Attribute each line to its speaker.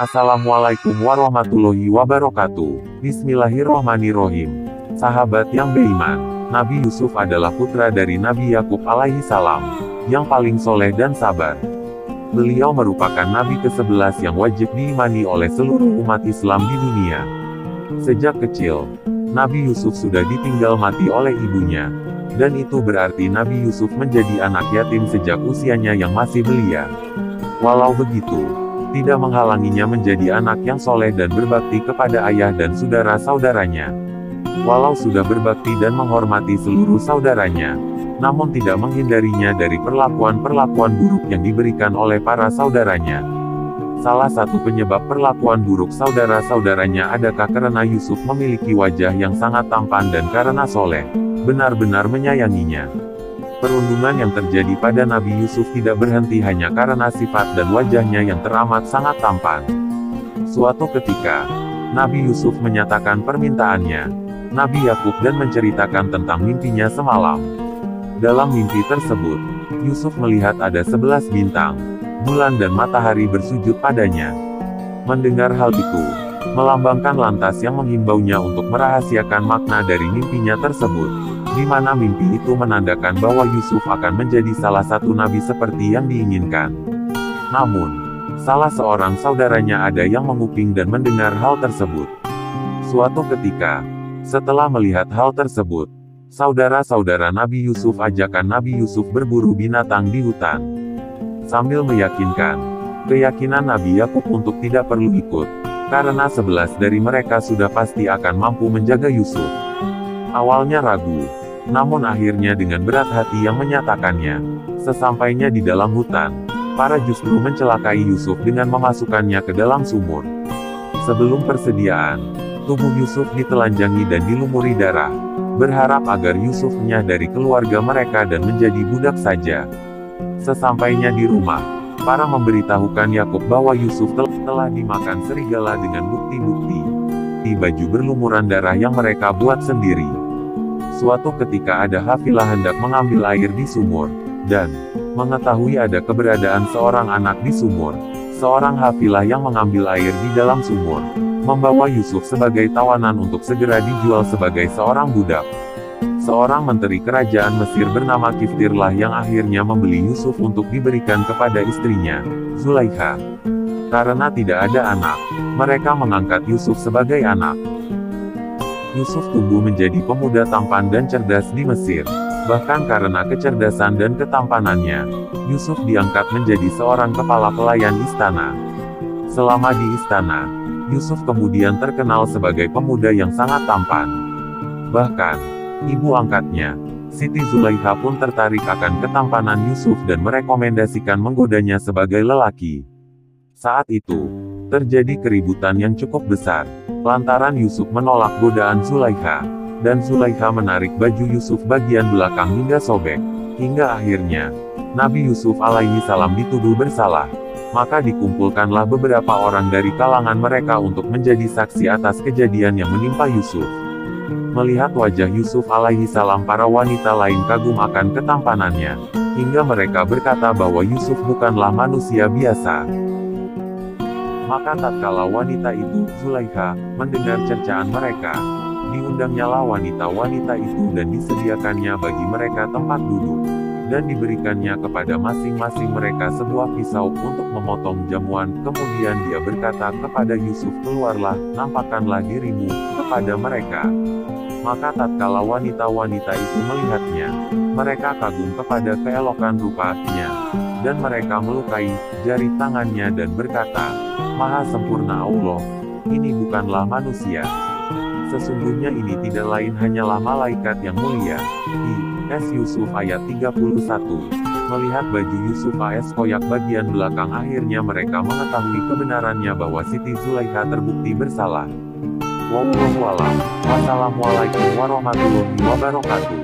Speaker 1: Assalamualaikum warahmatullahi wabarakatuh. Bismillahirrohmanirrohim. Sahabat yang beriman, Nabi Yusuf adalah putra dari Nabi Yakub alaihi salam, yang paling soleh dan sabar. Beliau merupakan Nabi ke-11 yang wajib diimani oleh seluruh umat Islam di dunia. Sejak kecil, Nabi Yusuf sudah ditinggal mati oleh ibunya, dan itu berarti Nabi Yusuf menjadi anak yatim sejak usianya yang masih belia. Walau begitu, tidak menghalanginya menjadi anak yang soleh dan berbakti kepada ayah dan saudara-saudaranya. Walau sudah berbakti dan menghormati seluruh saudaranya, namun tidak menghindarinya dari perlakuan-perlakuan buruk yang diberikan oleh para saudaranya. Salah satu penyebab perlakuan buruk saudara-saudaranya adakah karena Yusuf memiliki wajah yang sangat tampan dan karena soleh, benar-benar menyayanginya. Perundungan yang terjadi pada Nabi Yusuf tidak berhenti hanya karena sifat dan wajahnya yang teramat sangat tampan. Suatu ketika, Nabi Yusuf menyatakan permintaannya, Nabi Yakub dan menceritakan tentang mimpinya semalam. Dalam mimpi tersebut, Yusuf melihat ada 11 bintang, bulan dan matahari bersujud padanya. Mendengar hal itu, melambangkan lantas yang menghimbaunya untuk merahasiakan makna dari mimpinya tersebut, di mana mimpi itu menandakan bahwa Yusuf akan menjadi salah satu nabi seperti yang diinginkan. Namun, salah seorang saudaranya ada yang menguping dan mendengar hal tersebut. Suatu ketika, setelah melihat hal tersebut, saudara-saudara Nabi Yusuf ajakan Nabi Yusuf berburu binatang di hutan. Sambil meyakinkan keyakinan Nabi Yakub untuk tidak perlu ikut, karena 11 dari mereka sudah pasti akan mampu menjaga Yusuf. Awalnya ragu, namun akhirnya dengan berat hati yang menyatakannya. Sesampainya di dalam hutan, para justru mencelakai Yusuf dengan memasukkannya ke dalam sumur. Sebelum persediaan, tubuh Yusuf ditelanjangi dan dilumuri darah, berharap agar Yusuf nyah dari keluarga mereka dan menjadi budak saja. Sesampainya di rumah, para memberitahukan Yakub bahwa Yusuf telah dimakan serigala dengan bukti-bukti di baju berlumuran darah yang mereka buat sendiri. Suatu ketika ada hafilah hendak mengambil air di sumur, dan mengetahui ada keberadaan seorang anak di sumur. Seorang hafilah yang mengambil air di dalam sumur, membawa Yusuf sebagai tawanan untuk segera dijual sebagai seorang budak. Seorang menteri kerajaan Mesir bernama Kiftirlah yang akhirnya membeli Yusuf untuk diberikan kepada istrinya, Zulaikha. Karena tidak ada anak, mereka mengangkat Yusuf sebagai anak. Yusuf tumbuh menjadi pemuda tampan dan cerdas di Mesir. Bahkan karena kecerdasan dan ketampanannya, Yusuf diangkat menjadi seorang kepala pelayan istana. Selama di istana, Yusuf kemudian terkenal sebagai pemuda yang sangat tampan. Bahkan, ibu angkatnya, Siti Zulaikha pun tertarik akan ketampanan Yusuf dan merekomendasikan menggodanya sebagai lelaki. Saat itu, terjadi keributan yang cukup besar, lantaran Yusuf menolak godaan Zulaikha, dan Zulaikha menarik baju Yusuf bagian belakang hingga sobek, hingga akhirnya, Nabi Yusuf alaihi salam dituduh bersalah. Maka dikumpulkanlah beberapa orang dari kalangan mereka untuk menjadi saksi atas kejadian yang menimpa Yusuf. Melihat wajah Yusuf alaihi salam, para wanita lain kagum akan ketampanannya, hingga mereka berkata bahwa Yusuf bukanlah manusia biasa. Maka tatkala wanita itu, Zulaikha, mendengar cercaan mereka, diundangnyalah wanita-wanita itu dan disediakannya bagi mereka tempat duduk, dan diberikannya kepada masing-masing mereka sebuah pisau untuk memotong jamuan. Kemudian dia berkata kepada Yusuf, keluarlah, nampakkanlah dirimu kepada mereka. Maka tatkala wanita-wanita itu melihatnya, mereka kagum kepada keelokan rupanya, dan mereka melukai jari tangannya dan berkata, Maha sempurna Allah, ini bukanlah manusia. Sesungguhnya ini tidak lain hanyalah malaikat yang mulia. I.S. Yusuf ayat 31. Melihat baju Yusuf AS koyak bagian belakang, akhirnya mereka mengetahui kebenarannya bahwa Siti Zulaikha terbukti bersalah. Wallahu a'lam. Wassalamualaikum warahmatullahi wabarakatuh.